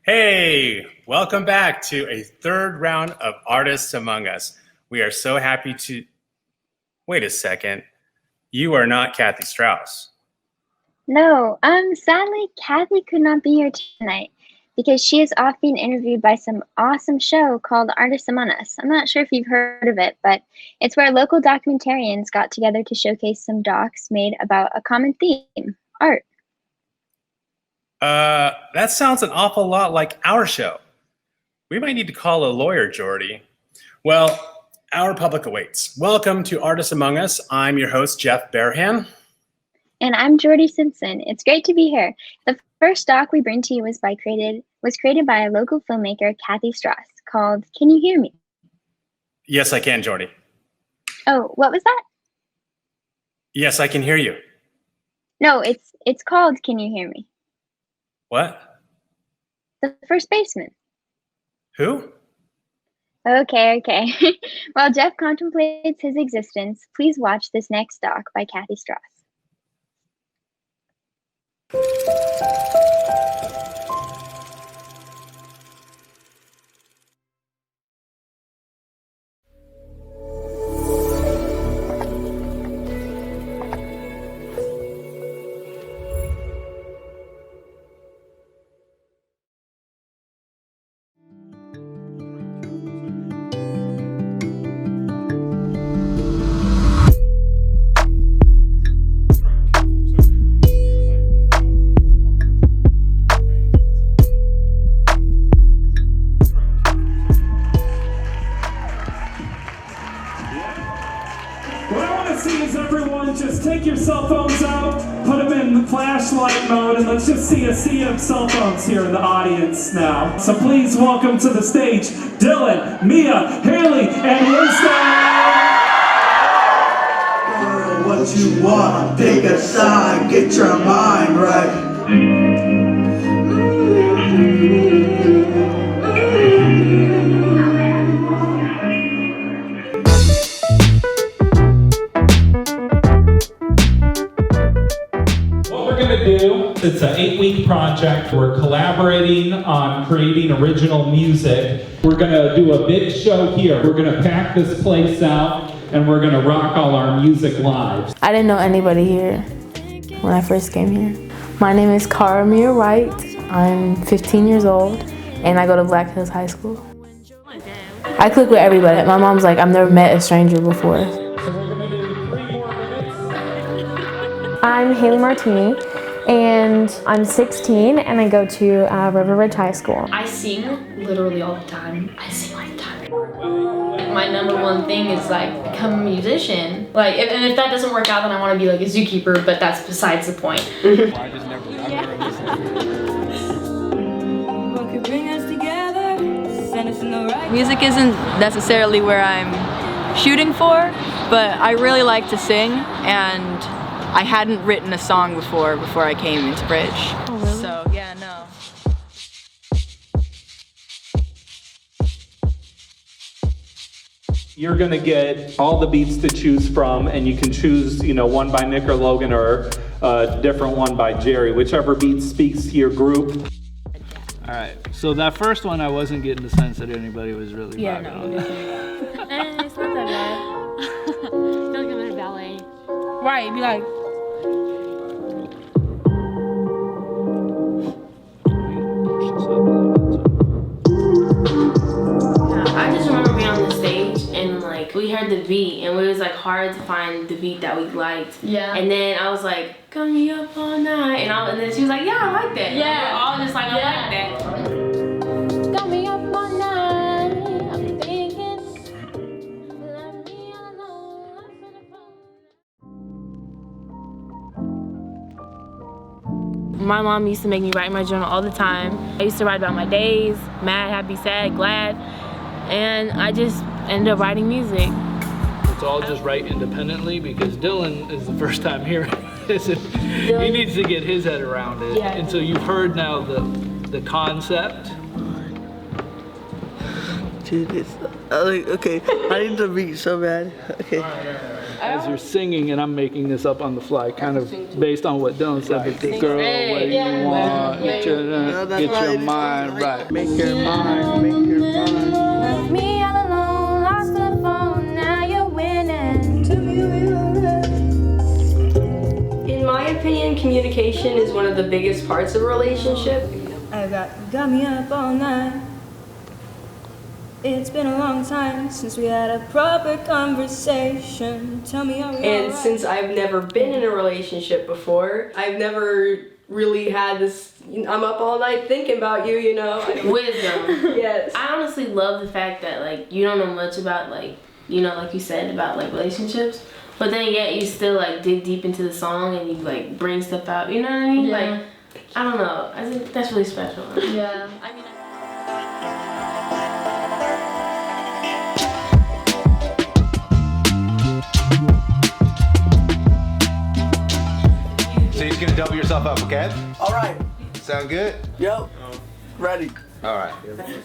Hey, welcome back to a third round of Artists Among Us. We are so happy to... Wait a second. You are not Kathy Strauss. No, sadly, Kathy could not be here tonight because she is off being interviewed by some awesome show called Artists Among Us. I'm not sure if you've heard of it, but it's where local documentarians got together to showcase some docs made about a common theme, art. That sounds an awful lot like our show. We might need to call a lawyer, Jordy. Well, our public awaits. Welcome to Artists Among Us. I'm your host, Jeff Bearhan. And I'm Jordy Simpson. It's great to be here. The first doc we bring to you was created by a local filmmaker, Kathy Strauss, called Can You Hear Me? Yes, I can, Jordy. Oh, what was that? Yes, I can hear you. No, it's called Can You Hear Me? What? The first baseman. Who? Okay. While Jeff contemplates his existence, please watch this next doc by Kathy Strauss. Just take your cell phones out, put them in the flashlight mode, and let's just see a sea of cell phones here in the audience now. So please welcome to the stage, Dylan, Mia, Haley, and Winston. What you want, pick a side, get your mind right. It's an 8-week project. We're collaborating on creating original music. We're gonna do a big show here. We're gonna pack this place out and we're gonna rock all our music live. I didn't know anybody here when I first came here. My name is Karamir Wright. I'm 15 years old and I go to Black Hills High School. I click with everybody. My mom's like, I've never met a stranger before. I'm Haley Martini, and I'm 16, and I go to River Ridge High School. I sing literally all the time. My number one thing is like become a musician. Like, if that doesn't work out, then I want to be like a zookeeper. But that's besides the point. Music isn't necessarily where I'm shooting for, but I really like to sing, and I hadn't written a song before I came into Bridge. Oh, really? So, yeah, no. You're gonna get all the beats to choose from, and you can choose, one by Nick or Logan or a different one by Jerry, whichever beat speaks to your group. All right, so that first one, I wasn't getting the sense that anybody was really vibing on that. It's not that bad. I feel like I'm in a ballet. Right, be like, I just remember being on the stage and like we heard the beat and it was like hard to find the beat that we liked. Yeah. And then I was like, "Got me up all night," and then she was like, "Yeah, I like that." Yeah. And we were all just like, "I like that." got me up all night, I'm thinking, let me alone, I'm finna My mom used to make me write in my journal all the time. I used to write about my days, mad, happy, sad, glad, and I just ended up writing music. It's all just right independently because Dylan is the first time hearing this. He needs to get his head around it. Yeah. And so you've heard now the concept. To this Okay, I need the beat so bad. Okay. As you're singing, and I'm making this up on the fly, kind of based on what Dylan said, but the girl, what you want, get your mind right. Make your mind, make your mind. Left me all alone, lost the phone, now you're winning. In my opinion, communication is one of the biggest parts of a relationship. I got me up all night. It's been a long time since we had a proper conversation. Tell me how we And since I've never been in a relationship before, I've never really had this, I'm up all night thinking about you, you know. Wisdom. Yes. I honestly love the fact that, like, you don't know much about, like, you know, like you said, about, like, relationships. But then yet you still, like, dig deep into the song and you, like, bring stuff out, you know what I mean? Yeah. Like, I don't know. I think that's really special. Yeah. I mean, So you're just gonna double yourself up, okay? Alright. Sound good? Yep. Ready. Alright.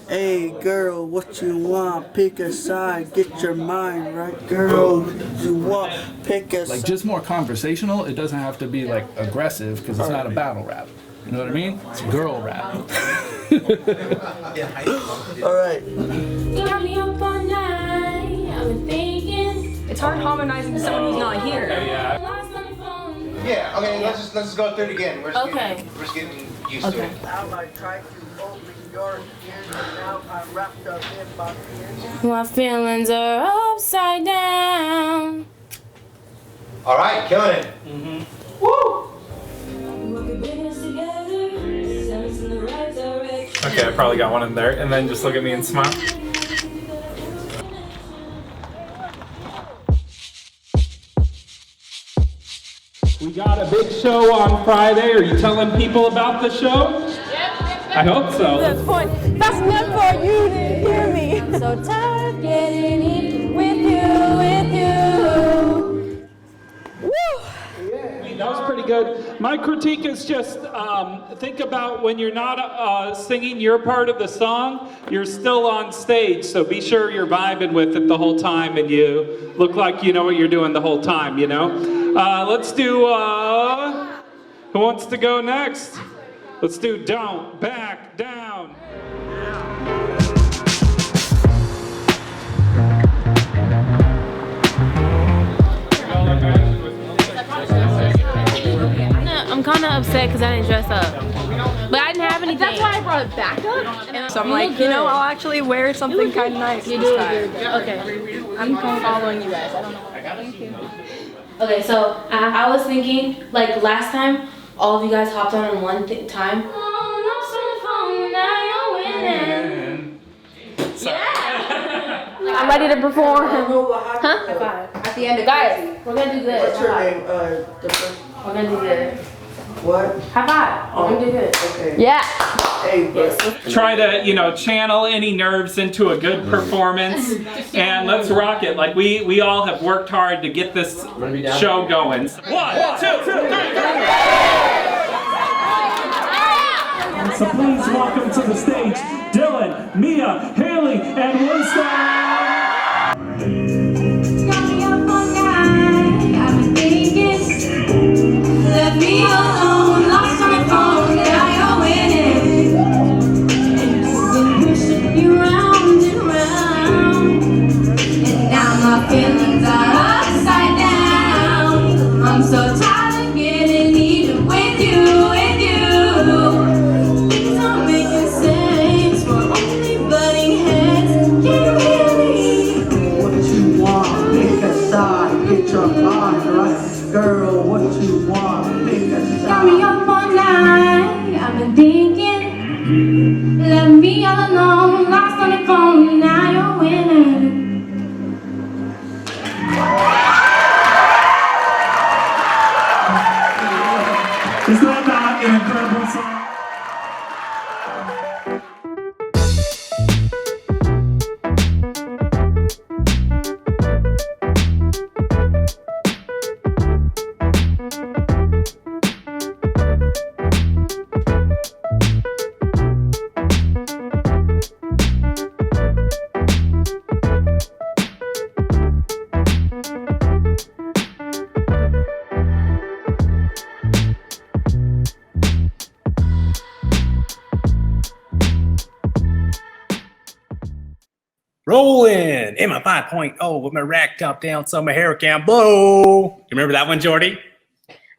Hey girl, what you want? Pick a side, get your mind right. Girl, what you want? Pick a Like side. just more conversational. It doesn't have to be like aggressive because it's not a battle rap. You know what I mean? It's girl rap. Alright. Got me up all night, I've been thinking. It's hard harmonizing to someone who's not here. Yeah, okay, let's just go through it again. We're just Okay. we're just getting used to it. Now I tried to open your ears and now I'm wrapped up in my fears. My feelings are upside down. Alright, killing it. Okay, I probably got one in there. And then just look at me and smile. We got a big show on Friday. Are you telling people about the show? I hope so. That's meant for you to hear me. I'm so tired of getting even with you. Woo! That was pretty good. My critique is just think about when you're not singing your part of the song, you're still on stage. So be sure you're vibing with it the whole time and you look like you know what you're doing the whole time, you know? Let's do, who wants to go next? Let's do Don't Back Down. I'm kind of upset because I didn't dress up. But I didn't have anything. That's why I brought it back up. So I'm like, you know, I'll actually wear something kind of nice. You do it. Okay. I'm following you guys. I don't know. Okay, so I was thinking, like last time, all of you guys hopped on in one time. I'm ready to perform. Huh? At the end of guys, we're gonna do good. What's your name? The first. We're gonna do good. What? High five. We're gonna do good. Okay. Yeah. Hey, but Try to, you know, channel any nerves into a good performance, and let's rock it. Like we all have worked hard to get this show going. 1, 2, 3, So please welcome to the stage Dylan, Mia, Haley, and Winston. Left me alone, lost on the phone, now you're winning. And you've been pushing you round and round. And now my feelings are upside down. I'm so tired of getting even with you, with you. Things aren't making sense, we're only butting heads. Can you hear me? what you want? Pick a side, get your mind right. Girl, what you want? Pick a Got me side. up all night, I've been thinking. Left me all alone, lost on the phone, now you're winning. Is that not an incredible song? Rolling in my 5.0 with my rack top down so my hair can blow. You remember that one, Jordy?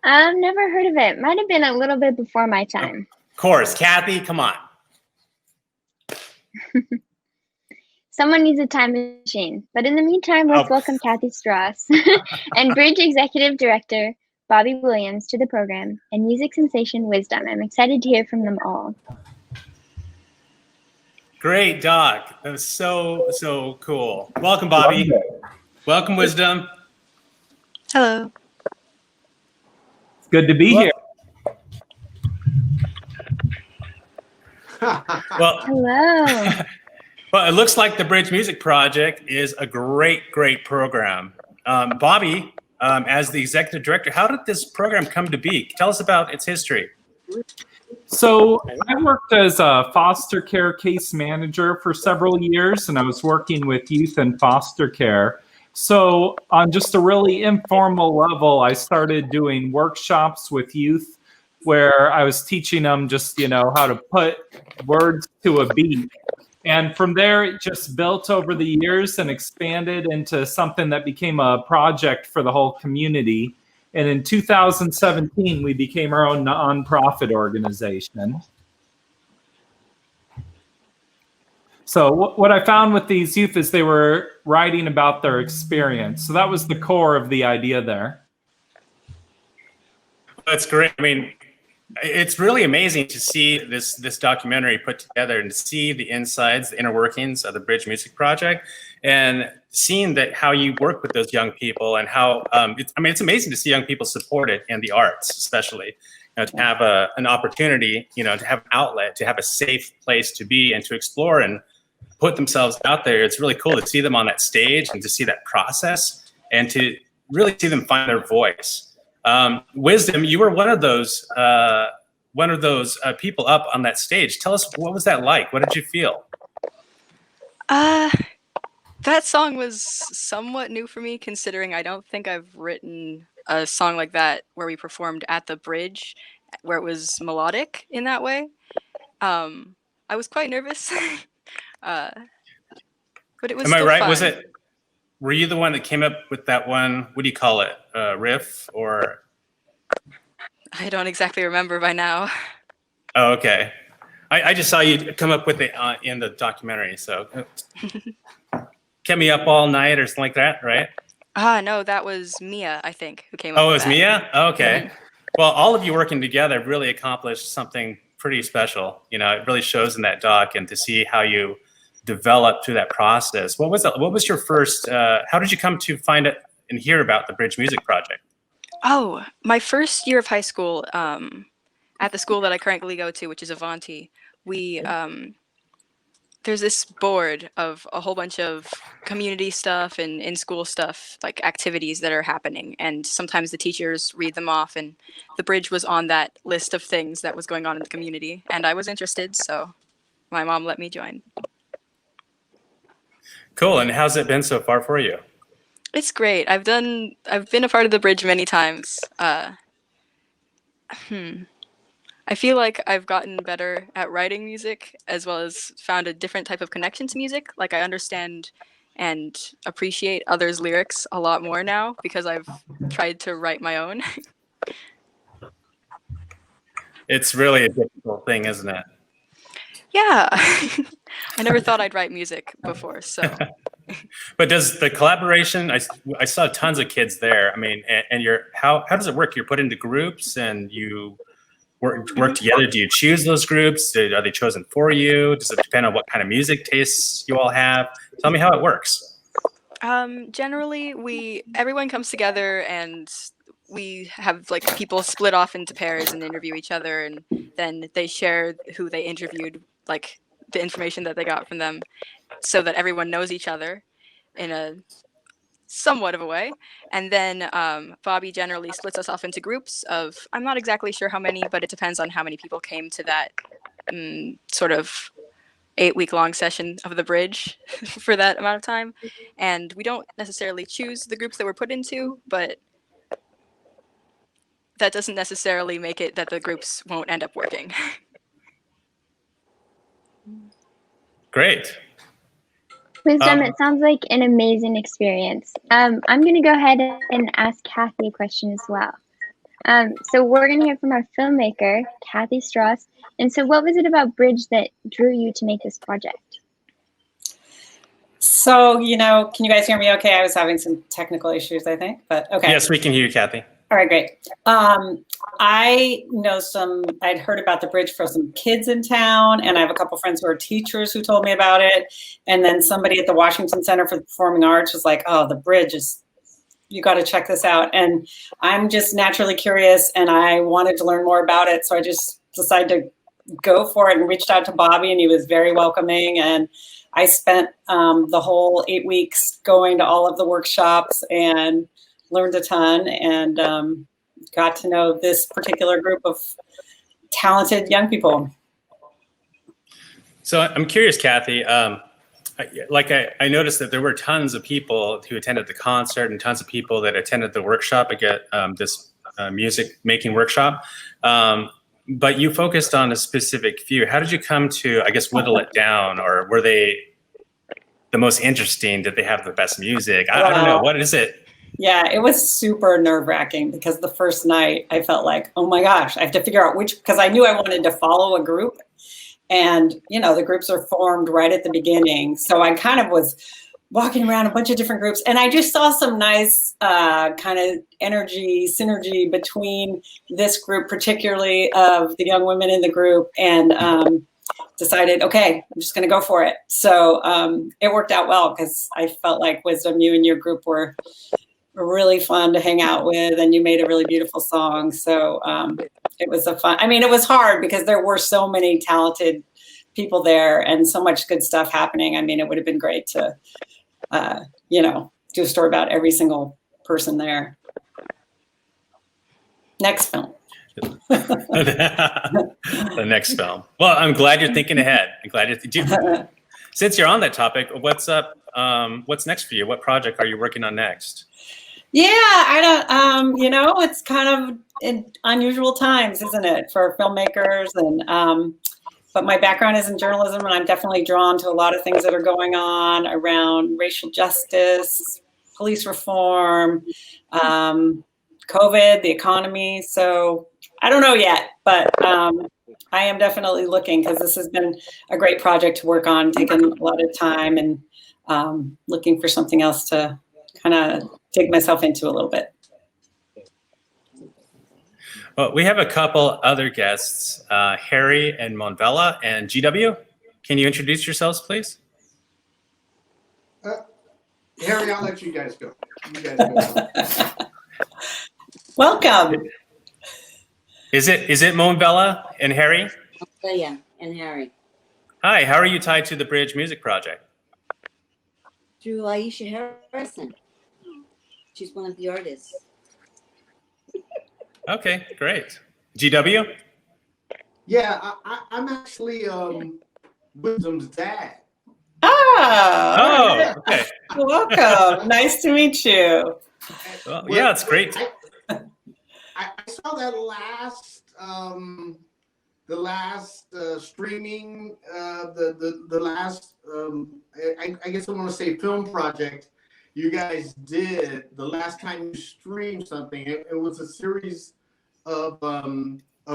I've never heard of it. Might have been a little bit before my time. Of course. Kathy, come on. Someone needs a time machine. But in the meantime, let's welcome Kathy Strauss and Bridge Executive Director Bobby Williams to the program and music sensation Wisdom. I'm excited to hear from them all. Great, Doc. That was so cool. Welcome, Bobby. Welcome, Wisdom. Hello. It's good to be here. Well, hello. Well, it looks like the Bridge Music Project is a great program. Bobby, as the executive director, how did this program come to be? Tell us about its history. So I worked as a foster care case manager for several years, and I was working with youth in foster care. So on just a really informal level, I started doing workshops with youth where I was teaching them just, how to put words to a beat. And from there, it just built over the years and expanded into something that became a project for the whole community. And in 2017, we became our own nonprofit organization. So what I found with these youth is they were writing about their experience. So that was the core of the idea there. That's great. I mean, it's really amazing to see this documentary put together and to see the insides, the inner workings of the Bridge Music Project, and seeing that how you work with those young people and how it's amazing to see young people supported in the arts, especially to have an opportunity, to have an outlet, to have a safe place to be and to explore and put themselves out there. It's really cool to see them on that stage and to see that process and to really see them find their voice. Wisdom, you were one of those people up on that stage. Tell us, what was that like? What did you feel? That song was somewhat new for me, considering I don't think I've written a song like that where we performed at the bridge, where it was melodic in that way. I was quite nervous, but it was. Am I right? Fun. Were you the one that came up with that one? What do you call it? Riff or? I don't exactly remember by now. Oh, okay. I just saw you come up with it in the documentary. So kept me up all night or something like that, right? No, that was Mia, I think, who came up with that. Oh, it was Mia? Okay. Mm-hmm. Well, all of you working together really accomplished something pretty special. It really shows in that doc, and to see how you developed through that process. What was your first, how did you come to find it and hear about the Bridge Music Project? Oh, my first year of high school, at the school that I currently go to, which is Avanti, we, there's this board of a whole bunch of community stuff and in-school stuff, like activities that are happening. And sometimes the teachers read them off, and the bridge was on that list of things that was going on in the community. And I was interested, so my mom let me join. Cool. And how's it been so far for you? It's great. I've been a part of the bridge many times. I feel like I've gotten better at writing music, as well as found a different type of connection to music. Like, I understand and appreciate others' lyrics a lot more now because I've tried to write my own. It's really a difficult thing, isn't it? Yeah. I never thought I'd write music before, so. But does the collaboration, I saw tons of kids there. I mean, and how does it work? You're put into groups and you work together. Do you choose those groups? Are they chosen for you? Does it depend on what kind of music tastes you all have? Tell me how it works. Generally, everyone comes together and we have like people split off into pairs and interview each other, and then they share who they interviewed, like the information that they got from them, so that everyone knows each other in a somewhat of a way. And then Bobby generally splits us off into groups of, I'm not exactly sure how many, but it depends on how many people came to that sort of 8-week-long session of the bridge for that amount of time. And we don't necessarily choose the groups that we're put into, but that doesn't necessarily make it that the groups won't end up working. Wisdom, it sounds like an amazing experience. I'm going to go ahead and ask Kathy a question as well. So we're going to hear from our filmmaker, Kathy Strauss. And so what was it about Bridge that drew you to make this project? So, you know, can you guys hear me okay? I was having some technical issues, I think, but okay. Yes, we can hear you, Kathy. All right, great. I know I'd heard about the Bridge for some kids in town, and I have a couple friends who are teachers who told me about it. And then somebody at the Washington Center for the Performing Arts was like, oh, the Bridge is, you got to check this out. And I'm just naturally curious, and I wanted to learn more about it. So I just decided to go for it and reached out to Bobby, and he was very welcoming. And I spent the whole 8 weeks going to all of the workshops and learned a ton, and got to know this particular group of talented young people. So I'm curious, Kathy, I noticed that there were tons of people who attended the concert and tons of people that attended the workshop, this music making workshop. But you focused on a specific few. How did you come to, I guess, whittle it down, or were they the most interesting? Did they have the best music? I don't know. What is it? Yeah, it was super nerve-wracking because the first night I felt like, oh my gosh, I have to figure out which, because I knew I wanted to follow a group. And, you know, the groups are formed right at the beginning. So I kind of was walking around a bunch of different groups, and I just saw some nice kind of synergy between this group, particularly of the young women in the group, and decided, okay, I'm just going to go for it. So it worked out well because I felt like, Wisdom, you and your group were really fun to hang out with, and you made a really beautiful song. So it was it was hard because there were so many talented people there and so much good stuff happening. I mean, it would have been great to do a story about every single person there. Next film. The next film. Well, I'm glad you're thinking ahead. I'm glad since you're on that topic, what's up? What's next for you? What project are you working on next? Yeah, I don't, it's kind of in unusual times, isn't it, for filmmakers? And but my background is in journalism, and I'm definitely drawn to a lot of things that are going on around racial justice, police reform, COVID, the economy. So I don't know yet, but I am definitely looking, because this has been a great project to work on, taking a lot of time, and looking for something else to kind of dig myself into a little bit. Well, we have a couple other guests, Harry and Monvella and GW. Can you introduce yourselves, please? Harry, I'll let you guys go. You guys go. Welcome. Is it Monvella and Harry? Oh, yeah, and Harry. Hi, how are you tied to the Bridge Music Project? Through Aisha Harrison. She's one of the artists. Okay, great. GW? Yeah, I'm actually Wisdom's dad. Oh, okay. Welcome. Nice to meet you. Well, yeah, it's great. I saw that the last streaming, the last, I guess I want to say film project you guys did the last time you streamed something. It was a series of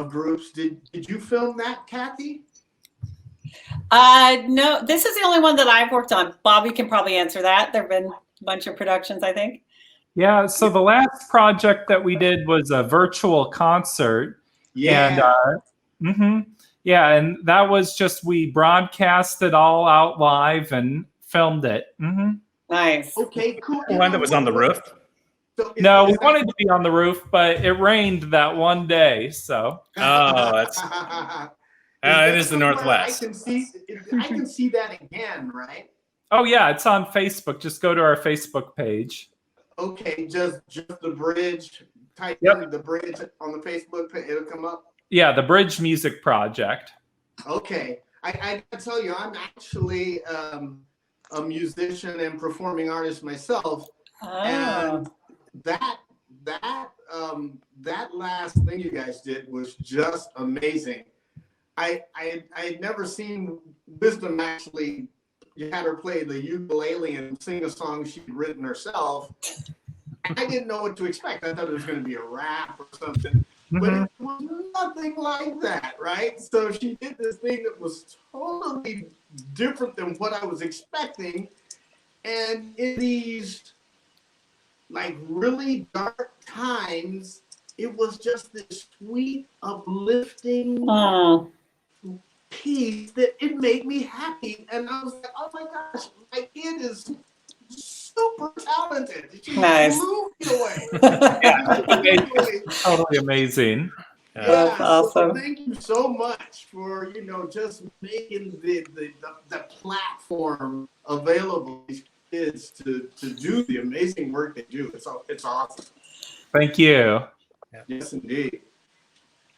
groups. Did you film that, Kathy? No, this is the only one that I've worked on. Bobby can probably answer that. There have been a bunch of productions, I think. Yeah, so the last project that we did was a virtual concert. Yeah. And and that was just, we broadcast it all out live and filmed it. Nice. Okay, cool. The one that was on the roof? No, we wanted to be on the roof, but it rained that one day, so. Oh, that's it is the Northwest. I can see that again, right? Oh yeah, it's on Facebook. Just go to our Facebook page. Okay, just the Bridge. Type in the Bridge on the Facebook page. It'll come up. Yeah, the Bridge Music Project. Okay, I gotta tell you, I'm actually a musician and performing artist myself, and that last thing you guys did was just amazing. I had never seen Wisdom actually you had her play the ukulele and sing a song she'd written herself. I didn't know what to expect. I thought it was going to be a rap or something, but it was nothing like that, right? So she did this thing that was totally different than what I was expecting. And in these like really dark times, it was just this sweet, uplifting piece that it made me happy. And I was like, oh my gosh, my kid is super talented. She blew me away. Totally amazing. Yeah, That's awesome. So thank you so much for just making the platform available to these kids to do the amazing work they do. It's awesome. Thank you. Yes, indeed.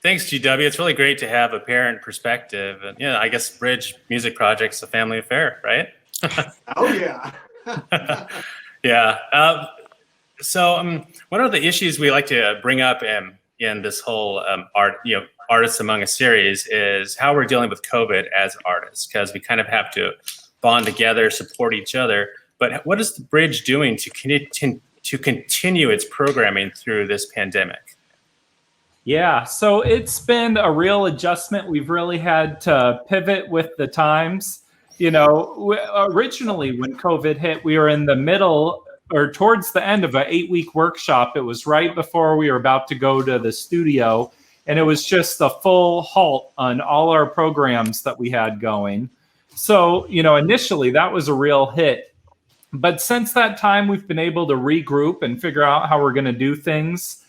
Thanks, GW. It's really great to have a parent perspective. And I guess Bridge Music Project's a family affair, right? Oh yeah. Yeah. So one of the issues we like to bring up in this whole Artists Among Us series is how we're dealing with COVID as artists, because we kind of have to bond together, support each other. But what is the Bridge doing to continue its programming through this pandemic? Yeah, so it's been a real adjustment. We've really had to pivot with the times. Originally when COVID hit, we were in the middle or towards the end of an 8-week workshop. It was right before we were about to go to the studio, and it was just a full halt on all our programs that we had going. So, initially that was a real hit. But since that time, we've been able to regroup and figure out how we're going to do things.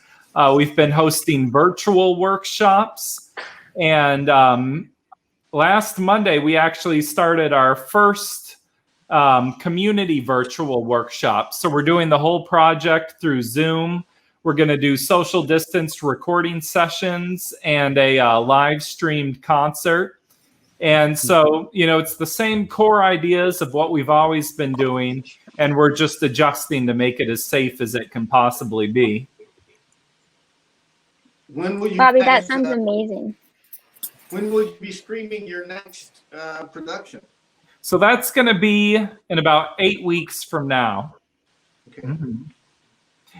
We've been hosting virtual workshops, and last Monday, we actually started our first community virtual workshop. So we're doing the whole project through Zoom. We're going to do social distance recording sessions and a live streamed concert. And so, it's the same core ideas of what we've always been doing, and we're just adjusting to make it as safe as it can possibly be. When will you Bobby, that sounds amazing. When will you be streaming your next production? So that's going to be in about 8 weeks from now. Okay. Mm-hmm.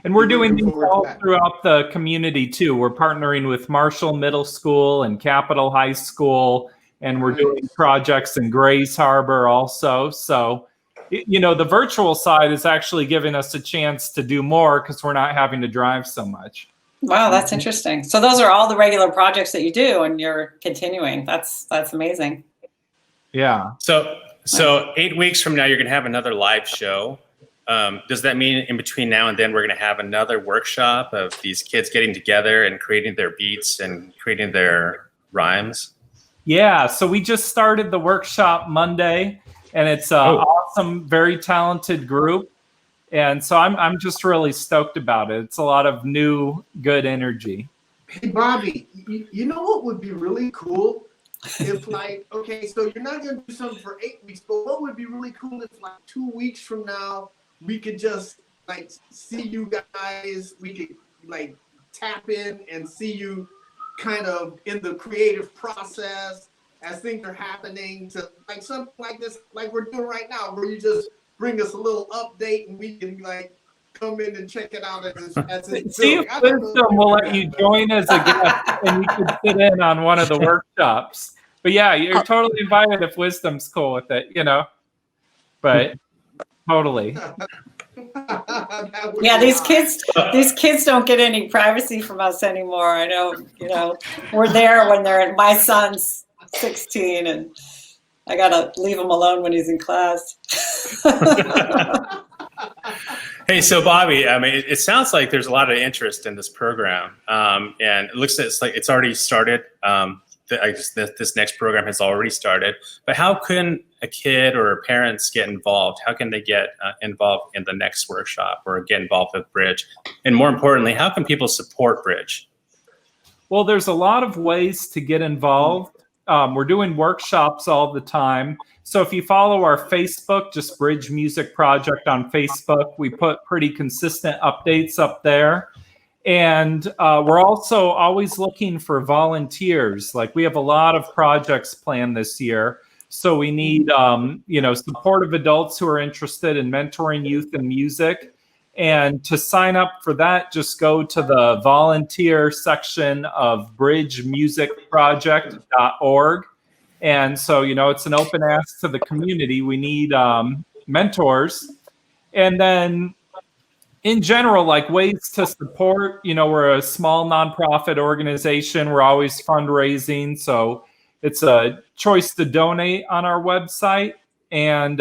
And we're doing these all throughout the community too. We're partnering with Marshall Middle School and Capitol High School, and we're doing projects in Grays Harbor also. So, the virtual side is actually giving us a chance to do more because we're not having to drive so much. Wow, that's interesting. So those are all the regular projects that you do, and you're continuing. That's amazing. Yeah. So 8 weeks from now, you're going to have another live show. Does that mean in between now and then we're going to have another workshop of these kids getting together and creating their beats and creating their rhymes? Yeah. So we just started the workshop Monday, and it's an awesome, very talented group. And so I'm just really stoked about it. It's a lot of new, good energy. Hey, Bobby, you know what would be really cool? If okay, so you're not going to do something for 8 weeks, but what would be really cool if 2 weeks from now, we could just see you guys, we could tap in and see you kind of in the creative process as things are happening, to something like this, like we're doing right now, where you just bring us a little update and we can come in and check it out as it's See if Wisdom will let you join as a guest and you can sit in on one of the workshops. But yeah, you're totally invited if Wisdom's cool with it, But totally. Yeah, these kids don't get any privacy from us anymore. I know, we're there when my son's 16 and I gotta leave him alone when he's in class. Hey, so Bobby, it sounds like there's a lot of interest in this program, and it looks like it's already started. This next program has already started. But how can a kid or parents get involved? How can they get involved in the next workshop or get involved with Bridge? And more importantly, how can people support Bridge? Well, there's a lot of ways to get involved. We're doing workshops all the time. So if you follow our Facebook, just Bridge Music Project on Facebook, we put pretty consistent updates up there. And we're also always looking for volunteers. We have a lot of projects planned this year. So we need, supportive adults who are interested in mentoring youth in music. And to sign up for that, just go to the volunteer section of bridgemusicproject.org. And so, it's an open ask to the community. We need mentors. And then in general, like ways to support, we're a small nonprofit organization. We're always fundraising. So it's a choice to donate on our website. And,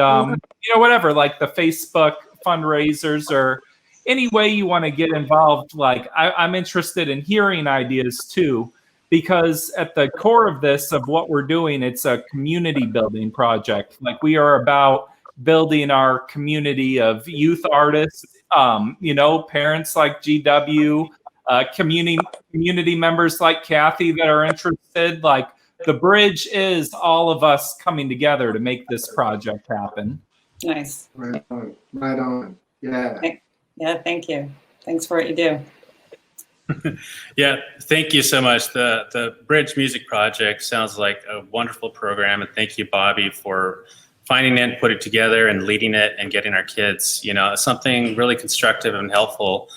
whatever, like the Facebook fundraisers or any way you want to get involved. Like I'm interested in hearing ideas too, because at the core of this, of what we're doing, it's a community building project. Like we are about building our community of youth artists, parents like GW, community members like Kathy that are interested. Like the bridge is all of us coming together to make this project happen. Nice. Right on. Yeah. Yeah, thank you. Thanks for what you do. Yeah, thank you so much. The Bridge Music Project sounds like a wonderful program, and thank you, Bobby, for finding it, putting it together, and leading it, and getting our kids, something really constructive and helpful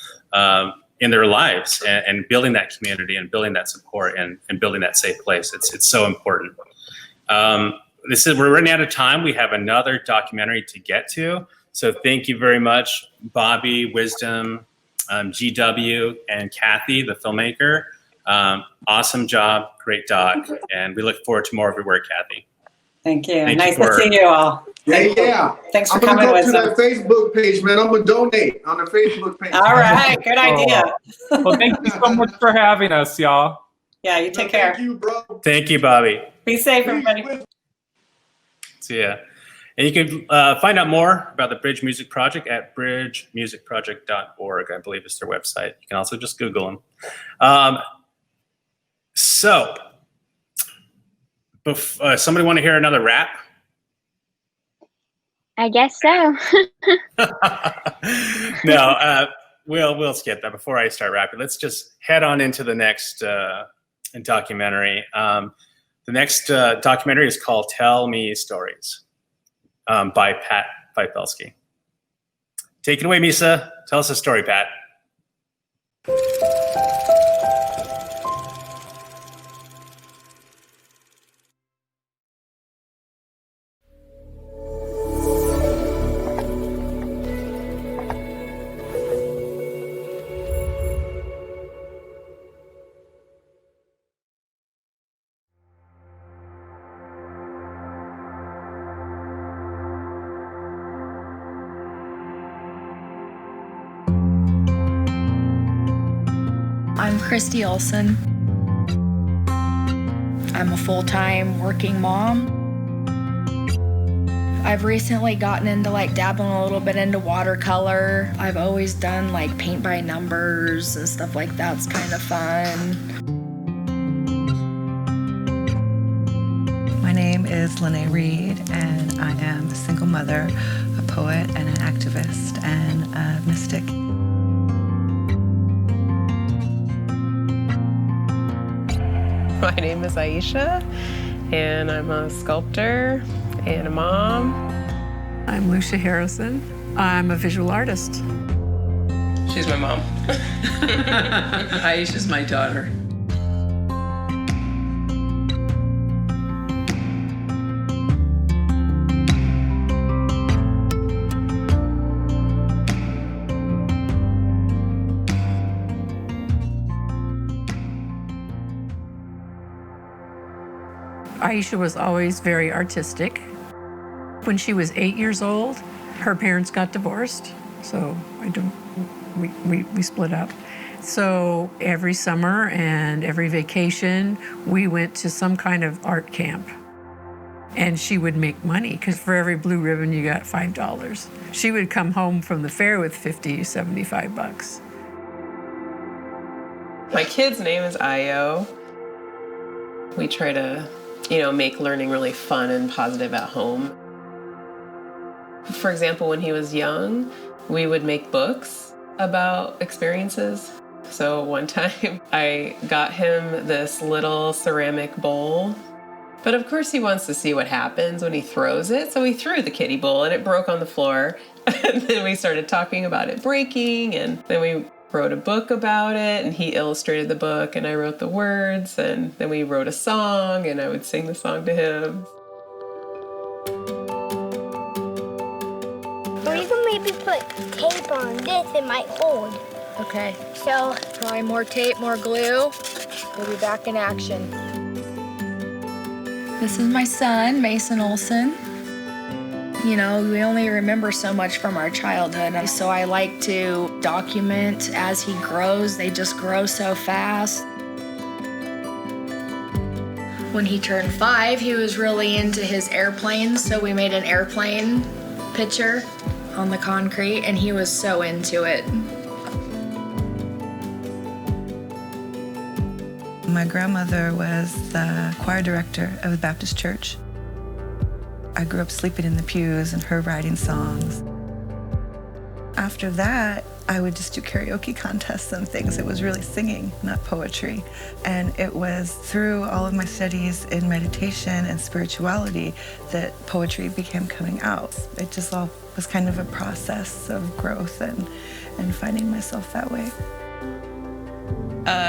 in their lives, and building that community, and building that support, and building that safe place. It's so important. We're running out of time. We have another documentary to get to, so thank you very much, Bobby, Wisdom, GW, and Kathy, the filmmaker. Awesome job, great doc, and we look forward to more of your work, Kathy. Thank you. Nice to see you all. Yeah. Thanks for I'm gonna coming go with to us. that Facebook page, man. I'm gonna donate on the Facebook page. All right, good idea. Well, thank you so much for having us, y'all. Yeah, you take care. Thank you, bro. Thank you, Bobby. Be safe, everybody. See ya. And you can find out more about the Bridge Music Project at bridgemusicproject.org, I believe is their website. You can also just Google them. Somebody want to hear another rap? I guess so. No, we'll skip that before I start rapping. Let's just head on into the next documentary. The next documentary is called Tell Me Stories by Pat Pipelsky. Take it away, Misa. Tell us a story, Pat. I'm Christy Olson. I'm a full-time working mom. I've recently gotten into dabbling a little bit into watercolor. I've always done paint by numbers and stuff like that. It's kind of fun. My name is Lene Reed, and I am a single mother, a poet, and an activist, and a mystic. My name is Aisha, and I'm a sculptor and a mom. I'm Lucia Harrison. I'm a visual artist. She's my mom. Aisha's my daughter. Aisha was always very artistic. When she was 8 years old, her parents got divorced, so we split up. So every summer and every vacation, we went to some kind of art camp. And she would make money, because for every blue ribbon, you got $5. She would come home from the fair with $50, $75. My kid's name is Io. We try to make learning really fun and positive at home. For example, when he was young, we would make books about experiences. So one time I got him this little ceramic bowl But of course he wants to see what happens when he throws it, so he threw the kiddie bowl and it broke on the floor. And then we started talking about it breaking, and then we wrote a book about it, and he illustrated the book and I wrote the words, and then we wrote a song and I would sing the song to him. Or you can maybe put tape on this, it might hold. Okay. So, Probably more tape, more glue. We'll be back in action. This is my son, Mason Olson. You know, we only remember so much from our childhood, so I like to document as he grows. They just grow so fast. When he turned 5, he was really into his airplanes, so we made an airplane picture on the concrete, and he was so into it. My grandmother was the choir director of the Baptist church. I grew up sleeping in the pews and her writing songs. After that, I would just do karaoke contests and things. It was really singing, not poetry. And it was through all of my studies in meditation and spirituality that poetry became coming out. It just all was kind of a process of growth and finding myself that way.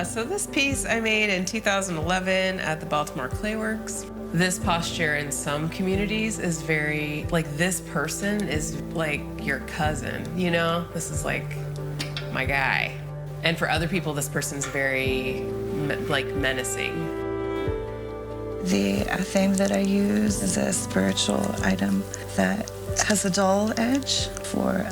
So this piece I made in 2011 at the Baltimore Clayworks. This posture in some communities is very, like, this person is like your cousin, you know? This is like my guy. And for other people, this person's very, like, menacing. The theme that I use is a spiritual item that has a dull edge for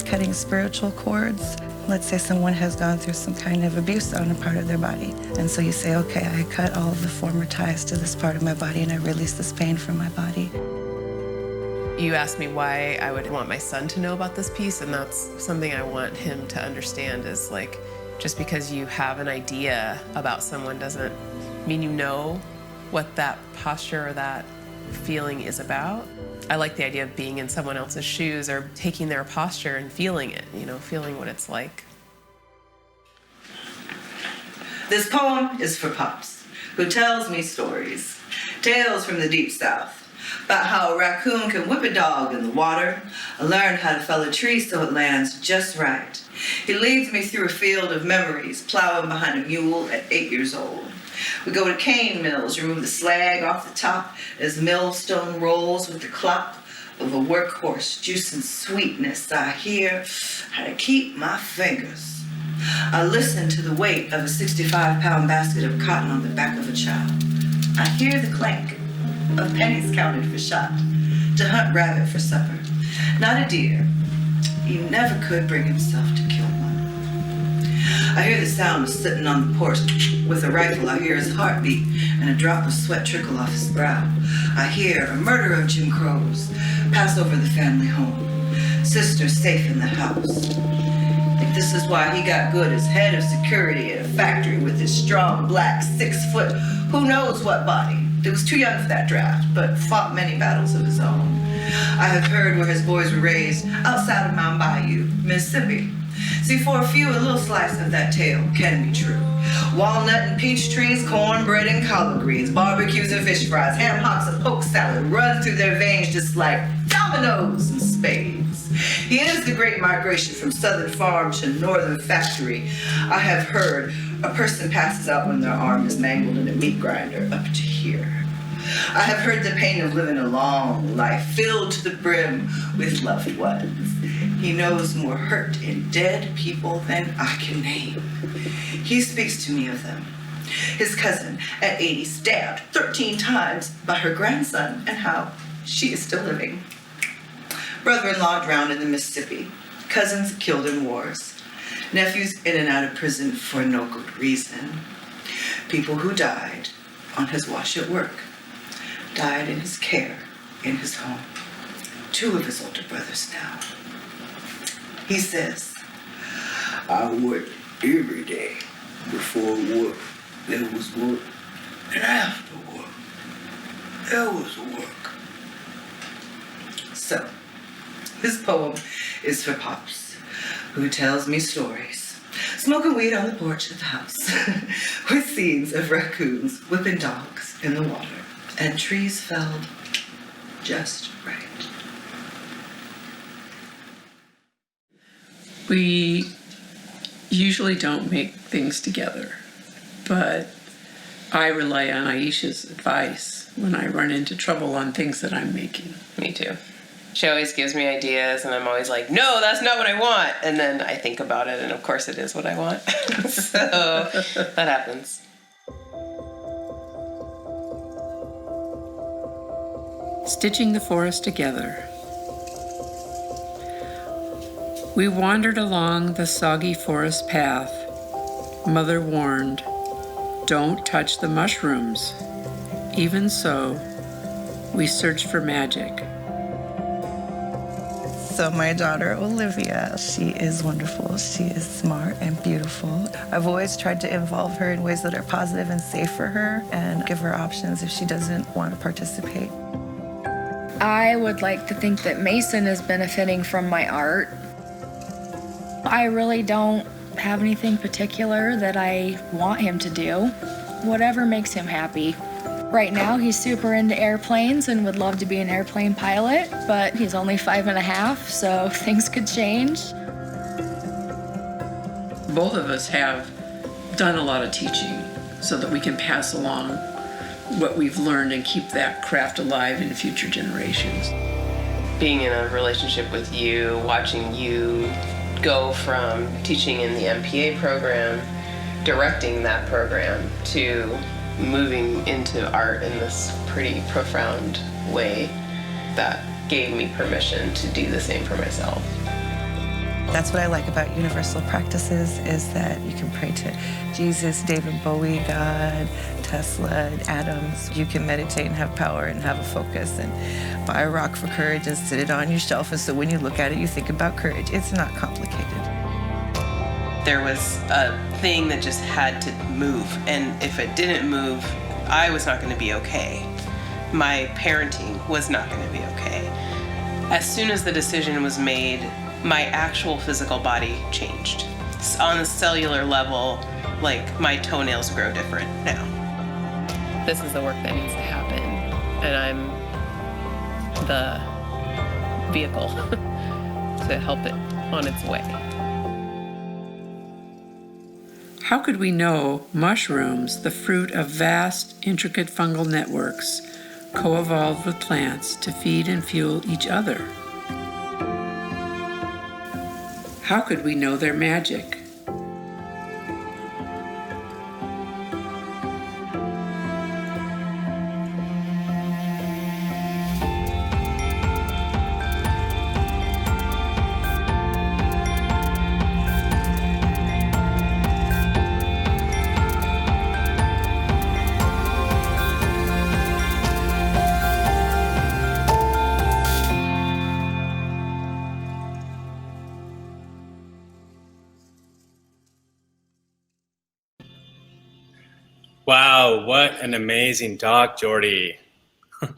cutting spiritual cords. Let's say someone has gone through some kind of abuse on a part of their body. And so you say, okay, I cut all of the former ties to this part of my body and I release this pain from my body. You asked me why I would want my son to know about this piece, and that's something I want him to understand is, like, just because you have an idea about someone doesn't mean you know what that posture or that feeling is about. I like the idea of being in someone else's shoes or taking their posture and feeling it, you know, feeling what it's like. This poem is for Pops, who tells me stories, tales from the deep south, about how a raccoon can whip a dog in the water, learn how to fell a tree so it lands just right. He leads me through a field of memories, plowing behind a mule at 8 years old. We go to cane mills, remove the slag off the top as millstone rolls with the clop of a workhorse, juice and sweetness. I hear how to keep my fingers. I listen to the weight of a 65-pound basket of cotton on the back of a child. I hear the clank of pennies counted for shot, to hunt rabbit for supper. Not a deer. He never could bring himself to kill one. I hear the sound of sitting on the porch with a rifle. I hear his heartbeat and a drop of sweat trickle off his brow. I hear a murder of Jim Crows pass over the family home. Sister safe in the house. I think this is why he got good as head of security at a factory with his strong black 6 foot who knows what body. He was too young for that draft, but fought many battles of his own. I have heard where his boys were raised outside of Mount Bayou, Mississippi. See, for a few, a little slice of that tale can be true. Walnut and peach trees, cornbread and collard greens, barbecues and fish fries, ham hocks and poke salad runs through their veins just like dominoes and spades. He is the great migration from southern farm to northern factory. I have heard a person passes out when their arm is mangled in a meat grinder up to here. I have heard the pain of living a long life filled to the brim with loved ones. He knows more hurt in dead people than I can name. He speaks to me of them. His cousin at 80 stabbed 13 times by her grandson and how she is still living. Brother-in-law drowned in the Mississippi. Cousins killed in wars. Nephews in and out of prison for no good reason. People who died on his watch at work. Died in his care, in his home. 2 of his older brothers now. He says, I worked every day. Before work, there was work. And after work, there was work. So, this poem is for Pops, who tells me stories. Smoking weed on the porch of the house with scenes of raccoons whipping dogs in the water and trees felled just right. We usually don't make things together, but I rely on Aisha's advice when I run into trouble on things that I'm making. Me too. She always gives me ideas, and I'm always like, no, that's not what I want. And then I think about it, and of course it is what I want. So that happens. Stitching the forest together. We wandered along the soggy forest path. Mother warned, don't touch the mushrooms. Even so, we searched for magic. So my daughter, Olivia, she is wonderful. She is smart and beautiful. I've always tried to involve her in ways that are positive and safe for her and give her options if she doesn't want to participate. I would like to think that Mason is benefiting from my art. I really don't have anything particular that I want him to do. Whatever makes him happy. Right now, he's super into airplanes and would love to be an airplane pilot, but he's only 5.5, so things could change. Both of us have done a lot of teaching so that we can pass along what we've learned and keep that craft alive in future generations. Being in a relationship with you, watching you go from teaching in the MPA program, directing that program, to moving into art in this pretty profound way that gave me permission to do the same for myself. That's what I like about universal practices, is that you can pray to Jesus, David Bowie, God, Tesla, and atoms. You can meditate and have power and have a focus and buy a rock for courage and sit it on your shelf. And so when you look at it, you think about courage. It's not complicated. There was a thing that just had to move, and if it didn't move, I was not going to be okay. My parenting was not going to be okay. As soon as the decision was made, my actual physical body changed. On a cellular level, like, my toenails grow different now. This is the work that needs to happen, and I'm the vehicle to help it on its way. How could we know mushrooms, the fruit of vast, intricate fungal networks, co-evolved with plants to feed and fuel each other? How could we know their magic? Wow, what an amazing doc, Jordy.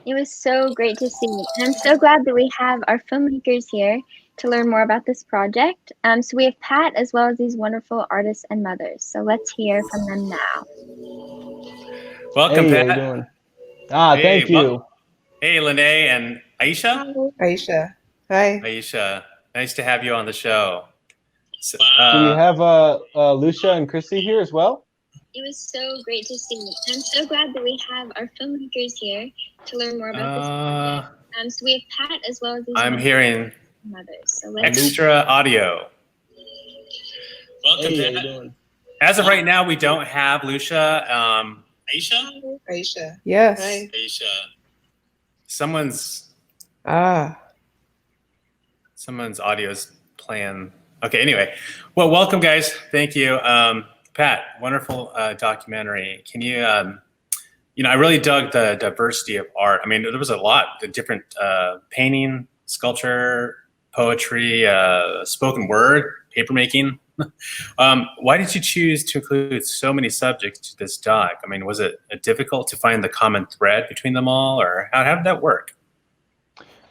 It was so great to see. And I'm so glad that we have our filmmakers here to learn more about this project. So we have Pat as well as these wonderful artists and mothers. So let's hear from them now. Welcome, Hey, Pat. how you doing? Thank you. Hey, Lene and Aisha. Aisha. Hi. Aisha, nice to have you on the show. So, Do we have Lucia and Christy here as well? It was so great to see. I'm so glad that we have our filmmakers here to learn more about this project. So we have Pat as well as these I'm hearing mothers. So let's extra audio. Welcome, Hey, how Pat. you doing? As of right now, we don't have Lucia. Aisha? Aisha. Yes. Hi. Aisha. Someone's audio's playing. Okay, anyway. Well, welcome, guys. Thank you. Pat, wonderful documentary. Can you, I really dug the diversity of art. I mean, there was a lot, the different painting, sculpture, poetry, spoken word, papermaking. Why did you choose to include so many subjects to this doc? I mean, was it difficult to find the common thread between them all, or how did that work?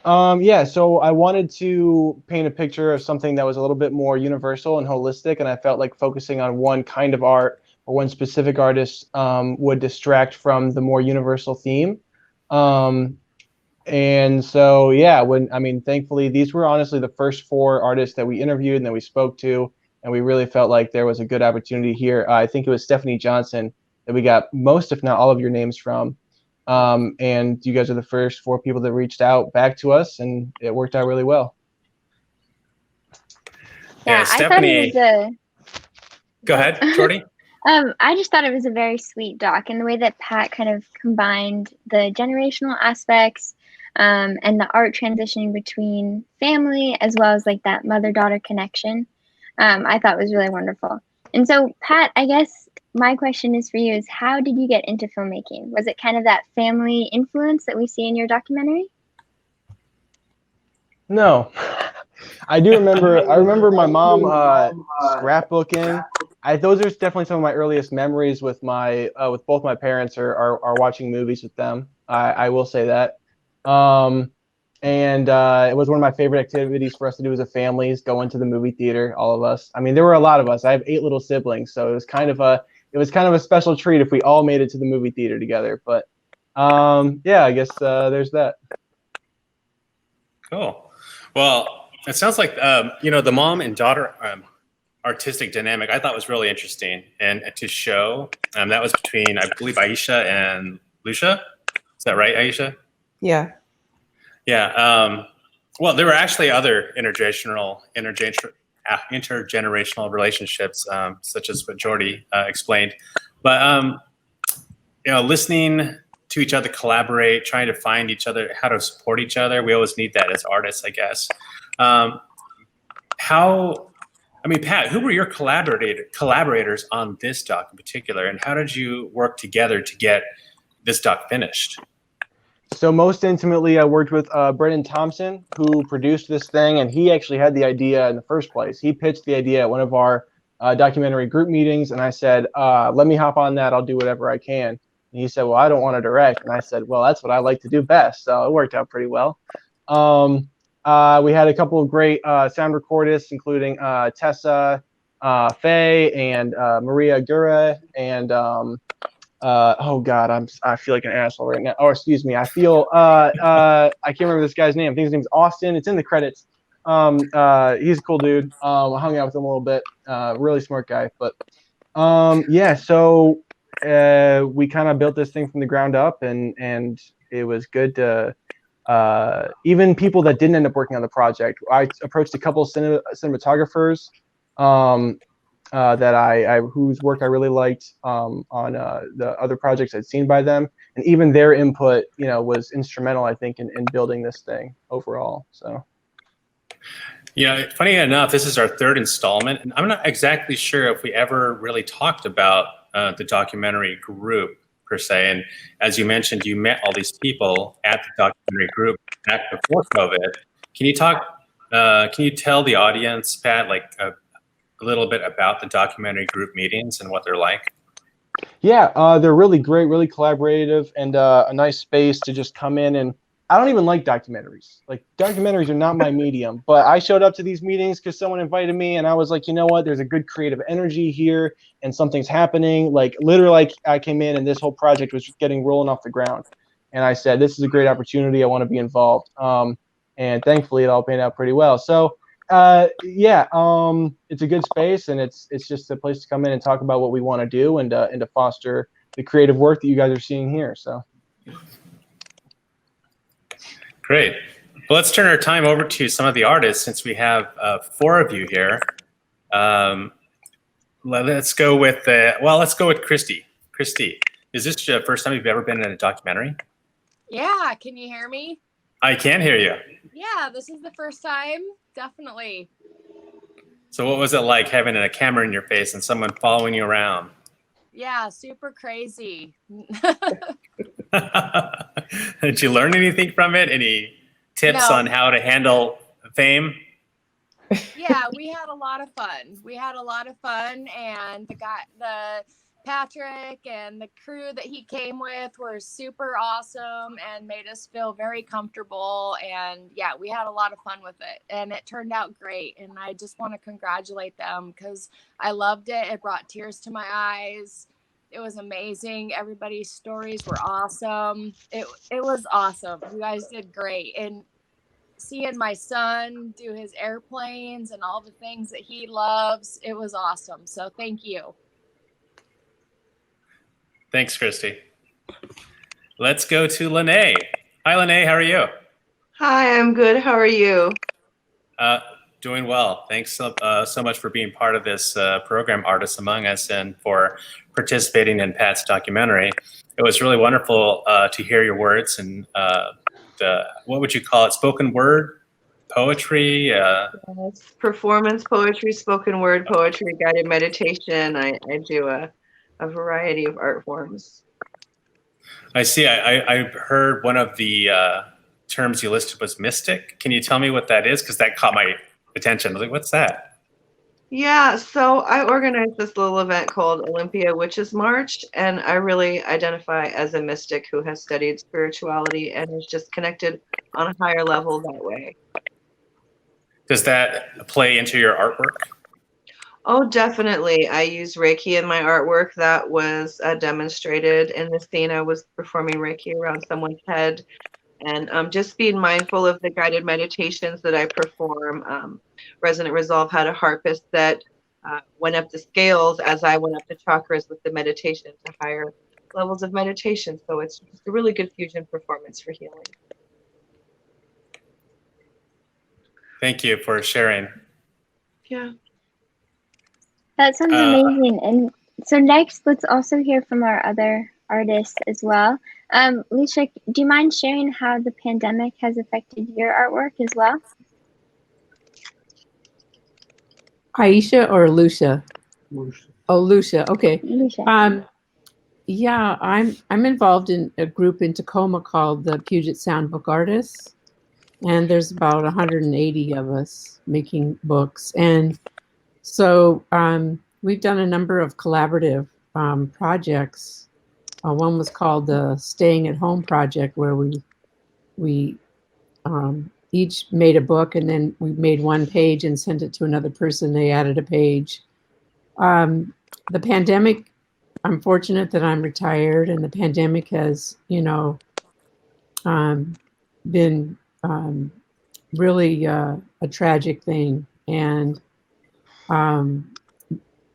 Yeah, so I wanted to paint a picture of something that was a little bit more universal and holistic, and I felt like focusing on one kind of art or one specific artist would distract from the more universal theme. And so, yeah, thankfully, these were honestly the first 4 artists that we interviewed and that we spoke to, and we really felt like there was a good opportunity here. I think it was Stephanie Johnson that we got most, if not all, of your names from. And you guys are the first 4 people that reached out back to us, and it worked out really well. Yeah, Stephanie. Go ahead, Jordy. I just thought it was a very sweet doc, and the way that Pat kind of combined the generational aspects and the art transitioning between family as well as like that mother-daughter connection, I thought was really wonderful. And so, Pat, I guess my question is for you is how did you get into filmmaking? Was it kind of that family influence that we see in your documentary? No. I remember my mom scrapbooking. Those are definitely some of my earliest memories with both my parents are watching movies with them. I will say that. And it was one of my favorite activities for us to do as a family is go into the movie theater, all of us. I mean, there were a lot of us. I have 8 little siblings, so it was kind of a special treat if we all made it to the movie theater together. But yeah, I guess there's that. Cool. Well, it sounds like the mom and daughter artistic dynamic I thought was really interesting, and to show that was between, I believe, Aisha and Lucia. Is that right, Aisha? Yeah. Yeah. Well, there were actually other intergenerational relationships, such as what Jordy explained. But listening to each other collaborate, trying to find each other, how to support each other. We always need that as artists, I guess. Pat, who were your collaborators on this doc in particular, and how did you work together to get this doc finished? So most intimately, I worked with Brendan Thompson, who produced this thing, and he actually had the idea in the first place. He pitched the idea at one of our documentary group meetings, and I said, let me hop on that. I'll do whatever I can. And he said, well, I don't want to direct. And I said, well, that's what I like to do best. So it worked out pretty well. We had a couple of great sound recordists, including Tessa Faye and Maria Gura, and oh God, I feel like an asshole right now. Oh, excuse me. I feel I can't remember this guy's name. I think his name's Austin. It's in the credits. He's a cool dude. I hung out with him a little bit. Really smart guy. But yeah, so we kind of built this thing from the ground up, and it was good to even people that didn't end up working on the project. I approached a couple cinematographers whose work I really liked on the other projects I'd seen by them, and even their input, was instrumental, I think, in building this thing overall. So, funny enough, this is our 3rd installment, and I'm not exactly sure if we ever really talked about the documentary group per se. And as you mentioned, you met all these people at the documentary group back before COVID. Can you tell the audience, Pat, like a little bit about the documentary group meetings and what they're like? Yeah, they're really great, really collaborative, and a nice space to just come in. And I don't even like documentaries. Like, documentaries are not my medium, but I showed up to these meetings because someone invited me, and I was like, you know what, there's a good creative energy here and something's happening. Like, literally, I came in and this whole project was getting rolling off the ground. And I said, this is a great opportunity. I want to be involved. And thankfully it all panned out pretty well. So yeah, it's a good space, and it's just a place to come in and talk about what we want to do, and to foster the creative work that you guys are seeing here. So great. Well, let's turn our time over to some of the artists, since we have 4 of you here. Let's go with Christy. Christy, is this the first time you've ever been in a documentary? Yeah, can you hear me? I can hear you. Yeah, this is the first time, definitely. So what was it like having a camera in your face and someone following you around? Yeah, super crazy. Did you learn anything from it? Any tips on how to handle fame? Yeah, we had a lot of fun. And the Patrick and the crew that he came with were super awesome and made us feel very comfortable. And yeah, we had a lot of fun with it, and it turned out great. And I just want to congratulate them because I loved it. It brought tears to my eyes. It was amazing. Everybody's stories were awesome. It was awesome. You guys did great. And seeing my son do his airplanes and all the things that he loves, it was awesome. So thank you. Thanks, Christy. Let's go to Lene. Hi, Lene. How are you? Hi, I'm good. How are you? Doing well. Thanks so much for being part of this program, Artists Among Us, and for participating in Pat's documentary. It was really wonderful to hear your words and what would you call it? Spoken word, poetry? Performance poetry, spoken word poetry, guided meditation. I do a variety of art forms. I see. I heard one of the terms you listed was mystic. Can you tell me what that is? Because that caught my attention. I was like, what's that? Yeah, so I organized this little event called Olympia Witches March, and I really identify as a mystic who has studied spirituality and is just connected on a higher level that way. Does that play into your artwork? Oh, definitely. I use Reiki in my artwork. That was demonstrated in the scene. I was performing Reiki around someone's head, and just being mindful of the guided meditations that I perform. Resonant Resolve had a harpist that went up the scales as I went up the chakras with the meditation to higher levels of meditation. So it's just a really good fusion performance for healing. Thank you for sharing. Yeah. That sounds amazing. And so next, let's also hear from our other artists as well. Lucia, do you mind sharing how the pandemic has affected your artwork as well? Aisha or Lucia? Lucia. Oh, Lucia. Okay. Lucia. Yeah, I'm involved in a group in Tacoma called the Puget Sound Book Artists, and there's about 180 of us making books. And so we've done a number of collaborative projects. One was called the Staying at Home Project, where we each made a book, and then we made one page and sent it to another person. They added a page. The pandemic, I'm fortunate that I'm retired, and the pandemic has, been really a tragic thing. And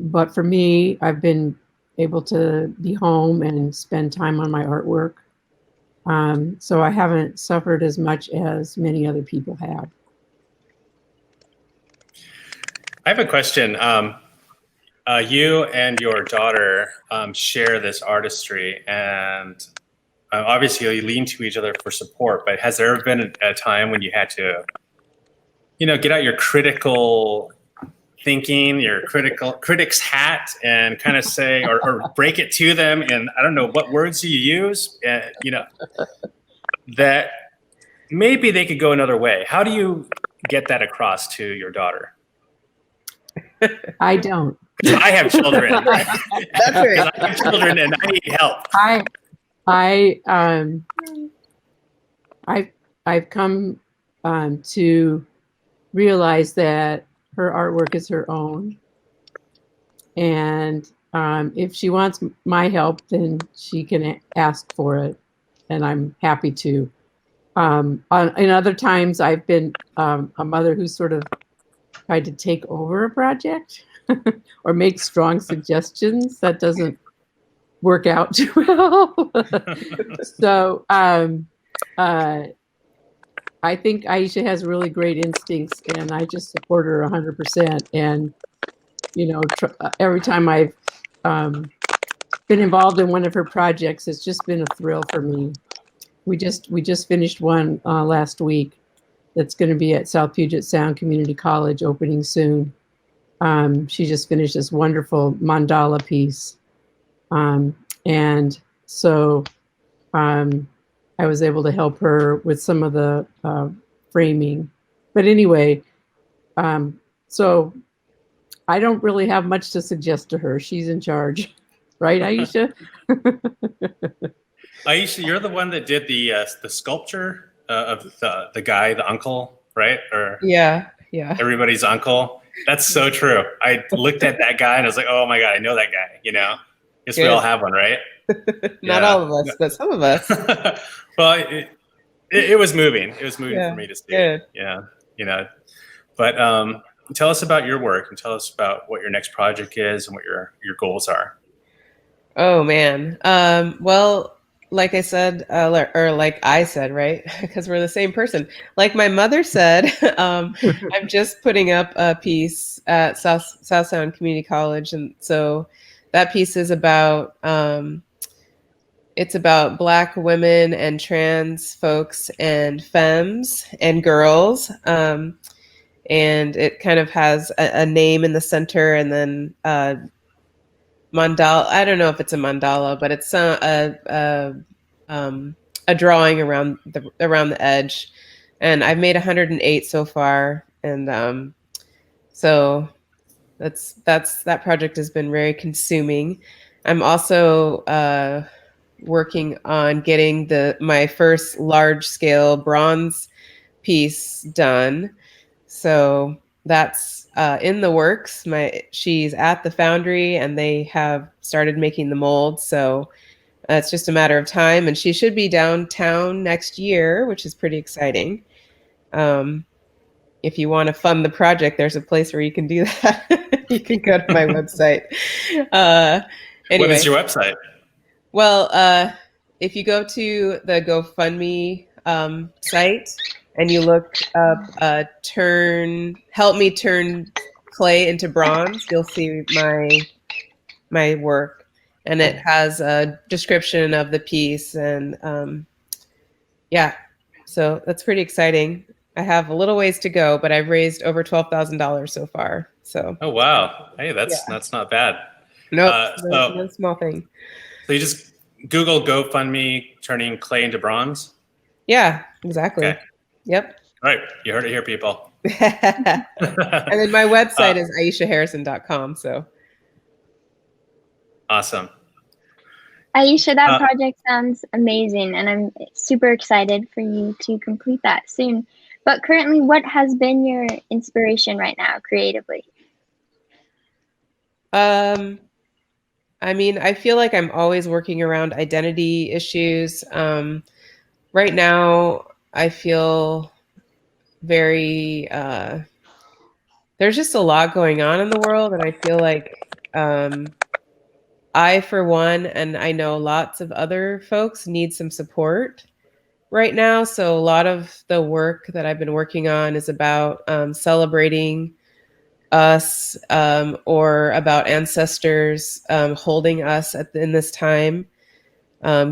but for me, I've been able to be home and spend time on my artwork. So I haven't suffered as much as many other people have. I have a question. You and your daughter share this artistry, and obviously you lean to each other for support, but has there ever been a time when you had to, get out your critical thinking, your critic's hat, and kind of say, or break it to them, and I don't know, what words do you use, that maybe they could go another way? How do you get that across to your daughter? I don't. I have children. That's right. I have children and I need help. I've come to realize that her artwork is her own, and if she wants my help, then she can ask for it, and I'm happy to. In other times, I've been a mother who's sort of tried to take over a project or make strong suggestions. That doesn't work out too well. So I think Aisha has really great instincts, and I just support her 100%. And every time I've been involved in one of her projects, it's just been a thrill for me. We just finished one last week that's going to be at South Puget Sound Community College, opening soon. She just finished this wonderful mandala piece. And so I was able to help her with some of the framing. But anyway, so I don't really have much to suggest to her. She's in charge. Right, Aisha? Aisha, you're the one that did the sculpture of the guy, the uncle, right? Or yeah. Everybody's uncle. That's so true. I looked at that guy and I was like, oh my God, I know that guy, Guess we all have one, right? Not all of us, but some of us. Well, it was moving. It was moving Yeah, for me to see. good. Yeah, you know. But tell us about your work and tell us about what your next project is and what your goals are. Oh man. Well, like I said, or like I said, right? Because we're the same person. Like my mother said, I'm just putting up a piece at South Sound Community College, and so that piece is about it's about Black women and trans folks and femmes and girls. And it kind of has a name in the center, and then mandala. I don't know if it's a mandala, but it's a drawing around the edge. And I've made 108 so far, and so that project has been very consuming. I'm also working on getting my first large scale bronze piece done. So that's in the works. She's at the foundry and they have started making the molds. So it's just a matter of time, and she should be downtown next year, which is pretty exciting. If you want to fund the project, there's a place where you can do that. You can go to my website. Anyway. What is your website? Well, if you go to the GoFundMe site and you look up help me turn clay into bronze, you'll see my work, and it has a description of the piece, and yeah, so that's pretty exciting. I have a little ways to go, but I've raised over $12,000 so far. So. Oh wow! Hey, that's not bad. Nope, no small thing. So you just Google GoFundMe turning clay into bronze? Yeah, exactly. Okay. Yep. All right. You heard it here, people. And then my website is aishaharrison.com. So. Awesome. Aisha, that project sounds amazing, and I'm super excited for you to complete that soon. But currently, what has been your inspiration right now creatively? I mean, I feel like I'm always working around identity issues. Right now, I feel very, there's just a lot going on in the world. And I feel like I, for one, and I know lots of other folks need some support right now. So a lot of the work that I've been working on is about celebrating us, or about ancestors holding us in this time,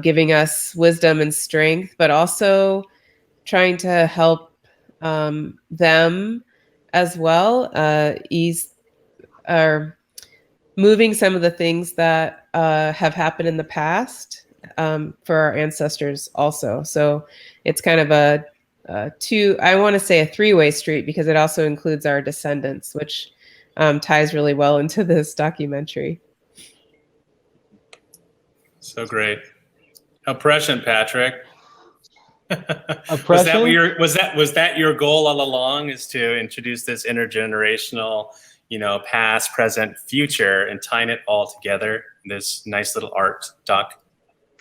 giving us wisdom and strength, but also trying to help them as well, ease or moving some of the things that have happened in the past for our ancestors also. So it's kind of I want to say a three-way street, because it also includes our descendants, which ties really well into this documentary. So great. Oppression, Patrick. Oppression? Was that your goal all along, is to introduce this intergenerational, past, present, future, and tying it all together in this nice little art doc?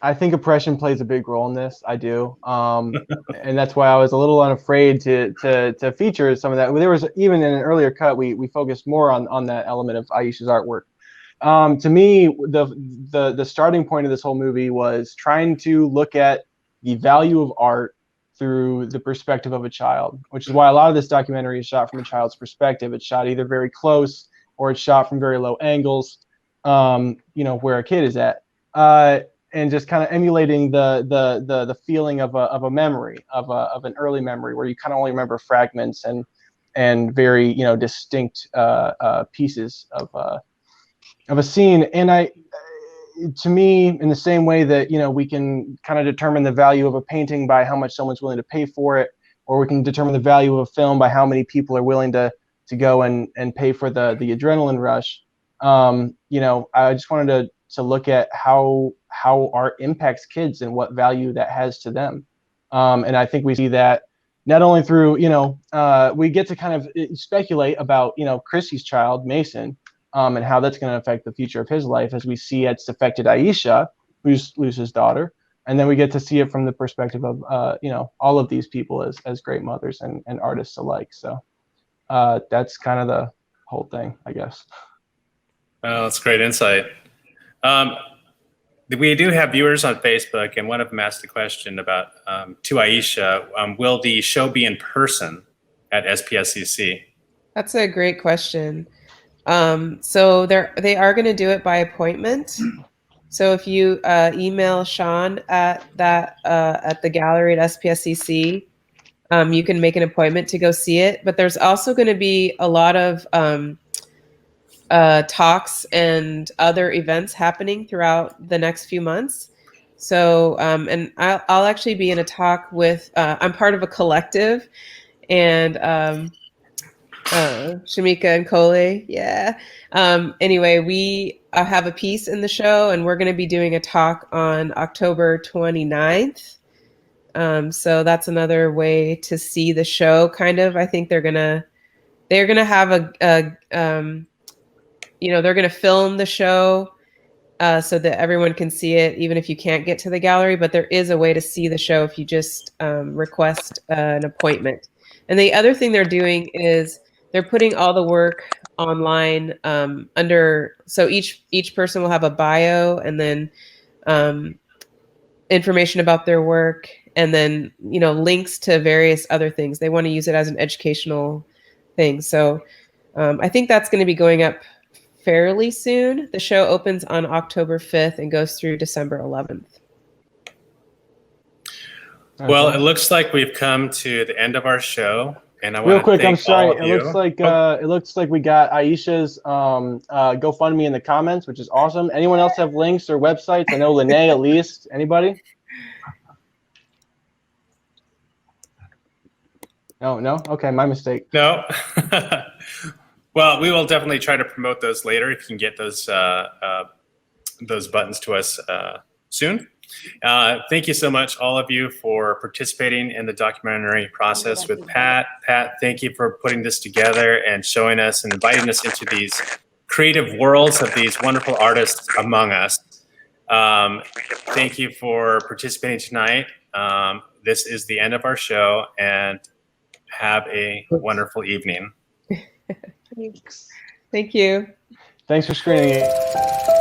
I think oppression plays a big role in this. I do, and that's why I was a little unafraid to feature some of that. There was even in an earlier cut, we focused more on that element of Aisha's artwork. To me, the starting point of this whole movie was trying to look at the value of art through the perspective of a child, which is why a lot of this documentary is shot from a child's perspective. It's shot either very close or it's shot from very low angles, where a kid is at. And just kind of emulating the feeling of a memory, of an early memory, where you kind of only remember fragments and very distinct pieces of a scene. And to me, in the same way that we can kind of determine the value of a painting by how much someone's willing to pay for it, or we can determine the value of a film by how many people are willing to go and pay for the adrenaline rush. I just wanted to look at how art impacts kids and what value that has to them. And I think we see that not only through, we get to kind of speculate about, Chrissy's child, Mason, and how that's going to affect the future of his life, as we see it's affected Aisha, who's his daughter. And then we get to see it from the perspective of, all of these people as great mothers and artists alike. So that's kind of the whole thing, I guess. Oh, that's great insight. We do have viewers on Facebook, and one of them asked a question about, to Aisha, will the show be in person at SPSCC? That's a great question. So they are going to do it by appointment. So if you email Sean at the gallery at SPSCC, you can make an appointment to go see it. But there's also going to be a lot of talks and other events happening throughout the next few months. So, and I'll actually be in a talk with, I'm part of a collective, and Shamika and Kole, yeah. Anyway, we have a piece in the show, and we're going to be doing a talk on October 29th. So that's another way to see the show, kind of. I think they're gonna have they're going to film the show so that everyone can see it, even if you can't get to the gallery. But there is a way to see the show if you just request an appointment. And the other thing they're doing is they're putting all the work online so each person will have a bio, and then information about their work, and then links to various other things. They want to use it as an educational thing. So I think that's going to be going up fairly soon. The show opens on October 5th and goes through December 11th. Well, it looks like we've come to the end of our show, and I Real want quick, to I'm thank all sorry. of It you. looks like we got Aisha's GoFundMe in the comments, which is awesome. Anyone else have links or websites? I know Lene at least. Anybody? No. Okay, my mistake. No. Well, we will definitely try to promote those later if you can get those buttons to us soon. Thank you so much, all of you, for participating in the documentary process with Pat. Pat, thank you for putting this together and showing us and inviting us into these creative worlds of these wonderful artists among us. Thank you for participating tonight. This is the end of our show, and have a wonderful evening. Thank you. Thanks for screening it.